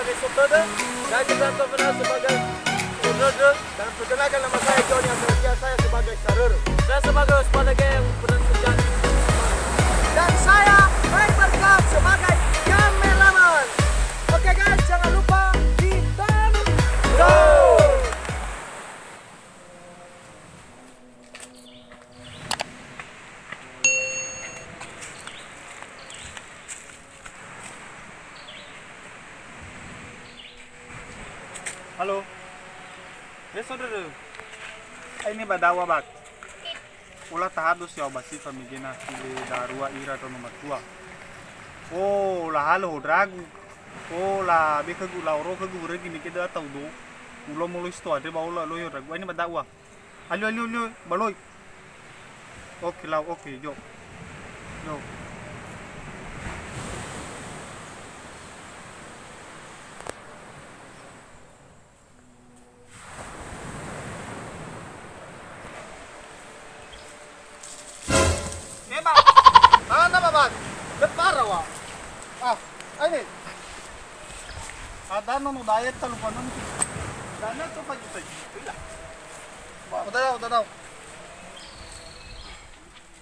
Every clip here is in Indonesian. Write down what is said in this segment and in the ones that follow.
sebagai Sutode, saya juga Tovena sebagai Udode, dan perkenalkan nama saya John yang bekerja saya sebagai Sarur. Saya sebagai waspada yang pernah menjadi. Dan saya Ray Berkat sebagai kameraman. Oke guys, jangan lupa ditonton. Go! Halo. Ya saudara. Ini badawa bak. Ulah tahadus ya basi famigena di darua ira to nomor 2. Oh, la halo dragu. Oh, la beka gu lauro ka gu regi mikeda tau do. Ulo mulo isto ade ba ulo lo yo dragu. Ini badawa. Alio baloy. Oke lau, oke, yo. Yo. Mana babat? Lepara wa. Ini. Ada no diet talu panon. Dana to pagi tadi. Ila. Udah tahu.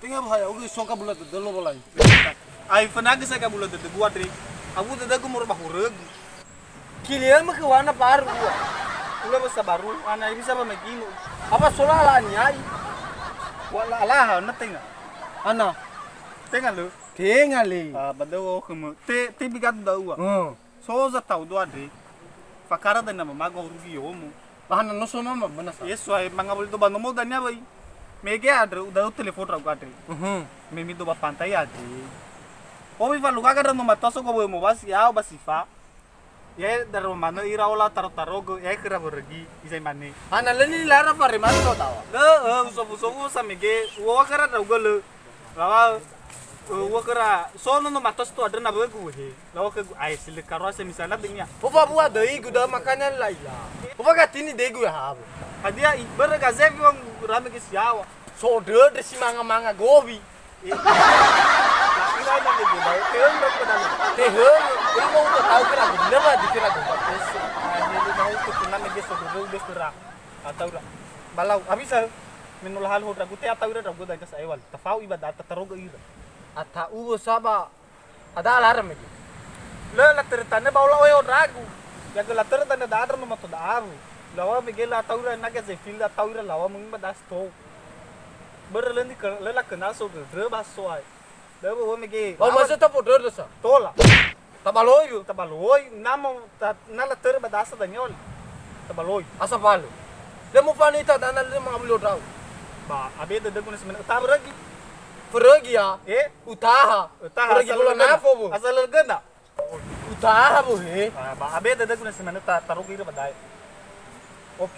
Tinggal bahaya, ugi soka bulat dulu bolai. Ai fanag sa ka bulo de gua tri. Abu de dagu mur bahureg. Kilian mah ke warna baru gua. Ulah basa baru ana bisa ba magimo. Apa soalnya nyai? Wala ala na tinga. Ana, Tinga lu. tinggali. Badawo kumu. Te bigado da ua. So za tau do ade. Fakara da na mama go rugi omo. Bahana no sono mama benas. Yesu ai manga bol do ba nomo danya bai. Mege adre da telefon ra gade. Memi do ba pantai ade. Obi va lugar ga no mataso go mo bas ya o basifa. Ya daro mana ira ola tarogo ya kira borgi isai mane. Ana leni lara pare mas to tawa. Uso sa mege wo kara da go le. Lawa wo kara sono no matos to adre na begu he. Lawa ke ai sile karo ase misala dingnya. Papa buat dei guda makanya laila. Papa katini dei gue hab. Hadia ibar ga zevi wong rame ke siawa. So de si manga gobi. Ila na le guda. Teon ro ko dalo. Tehun, ini mau to tahu kira bener lah dikira gua. Ini mau ke kuna mege so do de sura. Atau ra. Balau abisa minul hal hodra gute atau ira go da sa ewal. Tafau ibadat tarogo ira. Ata ubo saba. Ada alarm lagi. Le la tertane baula oyo dragu. Ya ke la tertane da adra no mato da aru. Lawa mege la atau ira naga ze fil atau ira lawa mung badas to. Berlendi ke le la kenal so de baso ai. Le wo mege. Oh masa to podo dosa. Tola. Tabaloy. Tabaloy namo nala ter badasa da nyol. Tabaloy. Asa palo. Lemu panita dana le mamlo draw. Ba abe de guna semen utab ragi. Pergi ya. Utaha. Pergi bola nafo bu. Asal ganda. Utaha bu he. Ba abe de guna semen tarugo ira badai.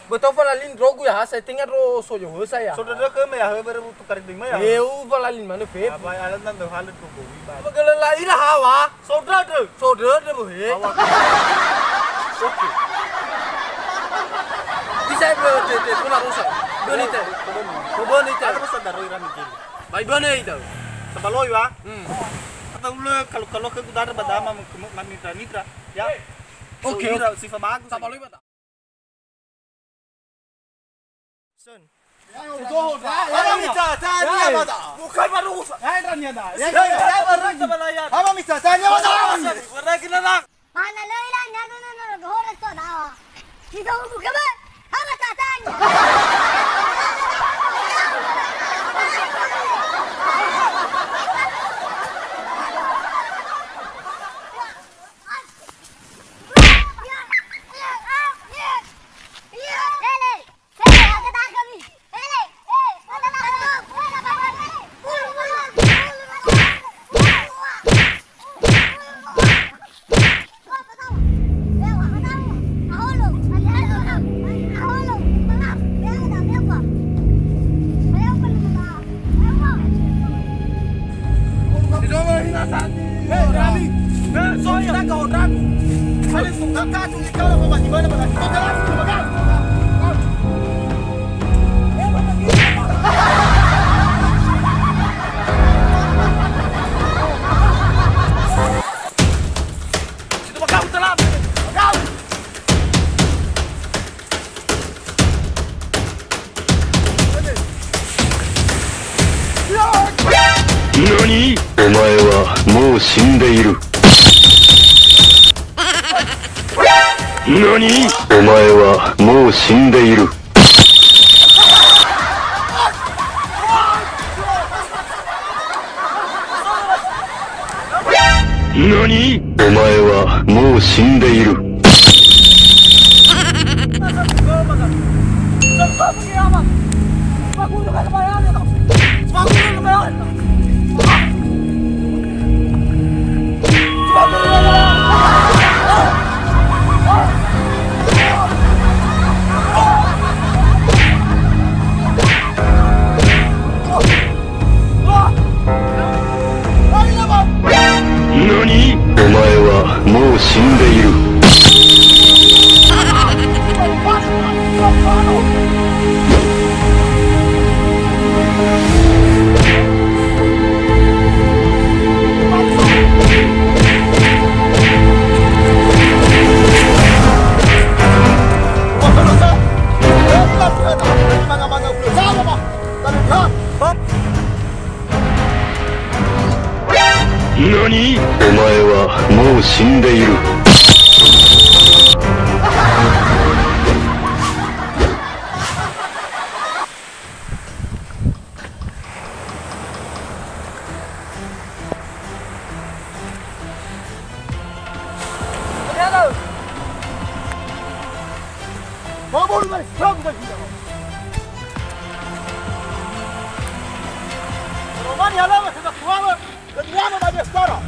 Betul falalin drogu ya, saya tinggal ro sojo saya. Saudara ke me ya baru tukar di me ya. Eu falalin mana fe. Apa alat nan do halat ko gobi ba. Bagaimana lah ira hawa? Saudara Saudara bu he. Oke. Bisa berarti puna rusak. Bonita. Bonita. Ada pasal daro ira mikir. Baik bone itu. Tabaloy wa. Atau lu kalau ke udara badama mitra ya. Oke. Sifa bagus. Tabaloy bata. Son. Apa minta tanya mata? Bukan baru rusak. Rania da. Ya barang Tabalayan. apa minta tanya mata? Barang na. Mana leila na gora to dawa. Kita buka ba? Apa tatanya? Halo, 何？お前はもう死んでいる。何？お前はもう死んでいる。何？お前はもう死んでいる。何？お前はもう死んでいる。何？お前はもう死んでいる。守るまでスタートだけだろ。Romani alama sasa kuama drama baada ya stara.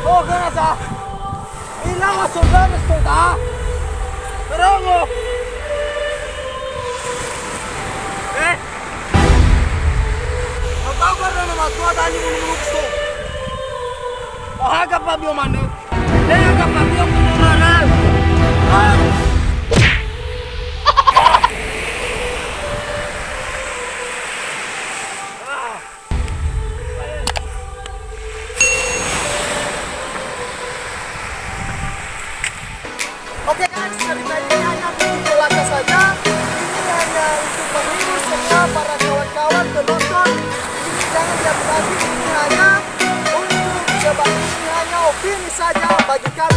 Oh, ganasa! Ilang soldado está? Pero Magkakaroon na matuwa ni mo gusto. Ohaga pa biyo manu. Leya ka pa biyo kunuran. Oke guys, cerita ini hanya bikin belaka saja. Ini hanya untuk menghibur semua para kawan-kawan penonton. Ini jangan diambil lagi, ini hanya untuk coba, ini hanya opini saja bagi kalian.